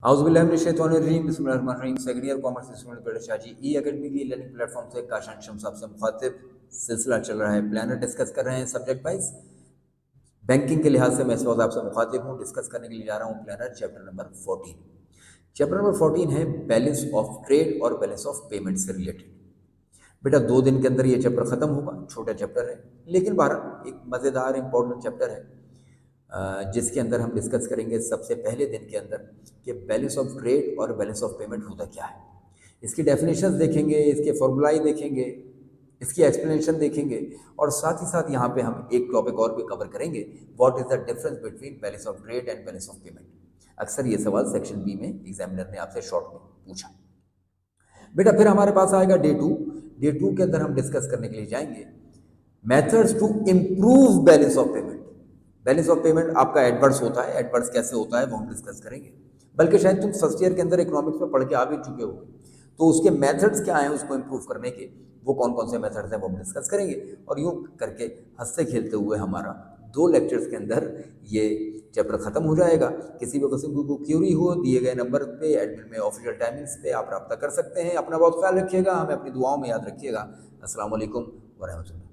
औज़ुबिल्लाहिमिनश्शैतानिर्रजीम बिस्मिल्लाहिर्रहमानिर्रहीम। Second year commerce student बेटा शाहजी ई academy की लर्निंग प्लेटफॉर्म से काशान शम्स आपसे मुखातिब। सिलसिला चल रहा है प्लानर, डिस्कस कर रहे हैं सब्जेक्ट वाइज। बैंकिंग के लिहाज से मैं इस वक्त आपसे मुखातिब हूँ। डिस्कस करने के लिए जा रहा हूँ planner chapter number 14। Chapter number 14 है बैलेंस ऑफ ट्रेड और बैलेंस ऑफ पेमेंट से रिलेटेड। बेटा 2 दिन के अंदर ये चैप्टर ख़त्म होगा, छोटा चैप्टर है लेकिन बहरहाल एक मज़ेदार इंपॉर्टेंट चैप्टर है, जिसके अंदर हम डिस्कस करेंगे सबसे पहले दिन के अंदर कि बैलेंस ऑफ ट्रेड और बैलेंस ऑफ पेमेंट होता क्या है। इसकी डेफिनेशंस देखेंगे, इसके फॉर्मूलाई देखेंगे, इसकी एक्सप्लेनेशन देखेंगे और साथ ही साथ यहाँ पे हम एक टॉपिक और भी कवर करेंगे, what is the difference between balance of trade and balance of payment. अक्सर ये सवाल सेक्शन बी में एग्जामिनर ने आपसे शॉर्ट में पूछा। बेटा फिर हमारे पास आएगा डे 2 के अंदर हम डिस्कस करने के लिए जाएंगे methods to improve balance of payment. Balance of payment आपका एडवर्स होता है, एडवर्स कैसे होता है वो हम डिस्कस करेंगे। बल्कि शायद तुम फर्स्ट ईयर के अंदर इकोनॉमिक्स में पढ़ के आ भी चुके हो, तो उसके मेथड्स क्या हैं उसको इम्प्रूव करने के, वो कौन कौन से मेथड्स हैं वो हम डिस्कस करेंगे। और यूँ करके हंसते खेलते हुए हमारा 2 लेक्चर्स के अंदर ये चैप्टर ख़त्म हो जाएगा। किसी भी किस्म की क्यूरी हो, दिए गए नंबर पे एडमिन में ऑफिशियल टाइमिंग्स पे आप रब्ता कर सकते हैं। अपना बहुत ख्याल रखिएगा, हमें अपनी दुआओं में याद रखिएगा। अस्सलाम वालेकुम व रहमतुल्लाह।